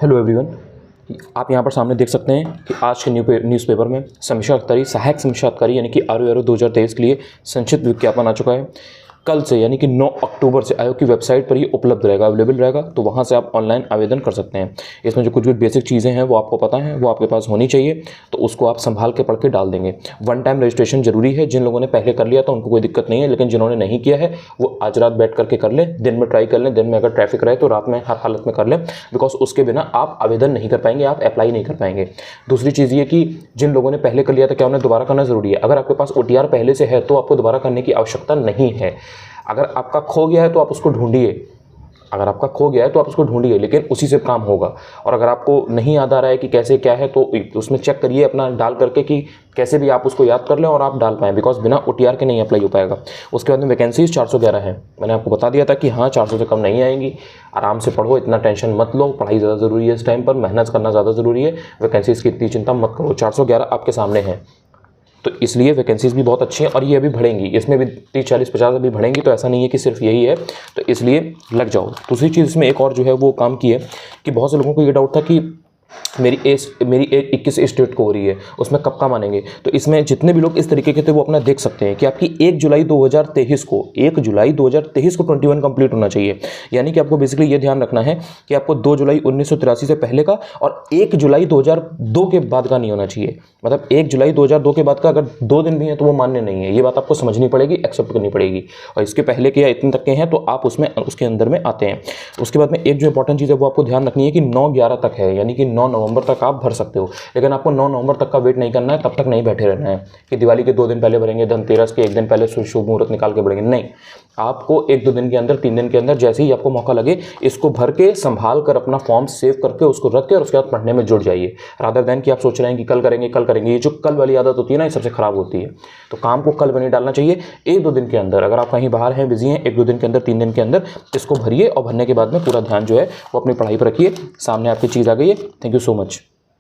Hello everyone, आप यहाँ पर सामने देख सकते हैं कि आज के न्यूज़पेपर में समीक्षा अधिकारी, सहायक समीक्षा अधिकारी यानी कि आरओ 2023 के लिए संक्षिप्त विज्ञापन आ चुका है। कल से यानी कि 9 अक्टूबर से आयोग की वेबसाइट पर ये उपलब्ध रहेगा, अवेलेबल रहेगा, तो वहाँ से आप ऑनलाइन आवेदन कर सकते हैं। इसमें जो कुछ भी बेसिक चीज़ें हैं वो आपको पता है, वो आपके पास होनी चाहिए, तो उसको आप संभाल के पढ़ के डाल देंगे। वन टाइम रजिस्ट्रेशन जरूरी है। जिन लोगों ने पहले कर लिया था उनको कोई दिक्कत नहीं है, लेकिन जिन्होंने नहीं किया है वो आज रात बैठ करके कर लें, दिन में ट्राई कर लें। दिन में अगर ट्रैफिक रहे तो रात में हर हालत में कर लें, बिकॉज उसके बिना आप आवेदन नहीं कर पाएंगे, आप अप्लाई नहीं कर पाएंगे। दूसरी चीज़ ये कि जिन लोगों ने पहले कर लिया था क्या उन्हें दोबारा करना जरूरी है? अगर आपके पास OTR पहले से है तो आपको दोबारा करने की आवश्यकता नहीं है। अगर आपका खो गया है तो आप उसको ढूंढिए, लेकिन उसी से काम होगा। और अगर आपको नहीं याद आ रहा है कि कैसे क्या है तो उसमें चेक करिए अपना डाल करके कि कैसे भी आप उसको याद कर लें और आप डाल पाएँ, बिकॉज बिना OTR के नहीं अप्लाई हो पाएगा। उसके बाद में वैकेंसीज 411 है। मैंने आपको बता दिया था कि हाँ 400 से कम नहीं आएंगी। आराम से पढ़ो, इतना टेंशन मत लो, पढ़ाई ज़्यादा ज़रूरी है इस टाइम पर, मेहनत करना ज़्यादा ज़रूरी है। वैकेंसीज की इतनी चिंता मत करो, 411 आपके सामने है, तो इसलिए वैकेंसीज भी बहुत अच्छी हैं और ये अभी बढ़ेंगी। इसमें भी 30, 40, 50 अभी बढ़ेंगी, तो ऐसा नहीं है कि सिर्फ यही है, तो इसलिए लग जाओ। दूसरी चीज़ इसमें एक और जो है वो काम की है कि बहुत से लोगों को ये डाउट था कि मेरी एज 21 स्टेट को हो रही है, उसमें कब काम आनेंगे। तो इसमें जितने भी लोग इस तरीके के थे वो अपना देख सकते हैं कि आपकी 1 जुलाई 2023 को 21 कंप्लीट होना चाहिए। यानी कि आपको बेसिकली ये ध्यान रखना है कि आपको 2 जुलाई 1983 से पहले का और 1 जुलाई 2002 के बाद का नहीं होना चाहिए। मतलब 1 जुलाई 2002 के बाद का अगर 2 दिन भी हैं तो वो मान्य नहीं है। ये बात आपको समझनी पड़ेगी, एक्सेप्ट करनी पड़ेगी। और इसके पहले के या इतने तक के हैं तो आप उसके अंदर में आते हैं। उसके बाद में एक जो इंपॉर्टेंट चीज़ है वो आपको ध्यान रखनी है कि 9/11 तक है, यानी कि 9 नवंबर तक आप भर सकते हो। लेकिन आपको 9 नवंबर तक का वेट नहीं करना है, तब तक नहीं बैठे रहना है कि दिवाली के 2 दिन पहले भरेंगे, धनतेरस के 1 दिन पहले शुभ मुहूर्त निकाल के भरेंगे। नहीं, आपको 1-2 दिन के अंदर, 3 दिन के अंदर जैसे ही आपको मौका लगे इसको भर के संभाल कर अपना फॉर्म सेव करके उसको रख के और उसके बाद पढ़ने में जुट जाइए। रादर देन कि आप सोच रहे हैं कि कल करेंगे। ये जो कल वाली आदत होती है ना, ये सबसे खराब होती है। तो काम को कल बनी डालना चाहिए 1-2 दिन के अंदर। अगर आप कहीं बाहर हैं, बिजी हैं, 1-2 दिन के अंदर, 3 दिन के अंदर इसको भरिए और भरने के बाद में पूरा ध्यान जो है वो अपनी पढ़ाई पर रखिए। सामने आपकी चीज़ आ गई है। Thank you so much.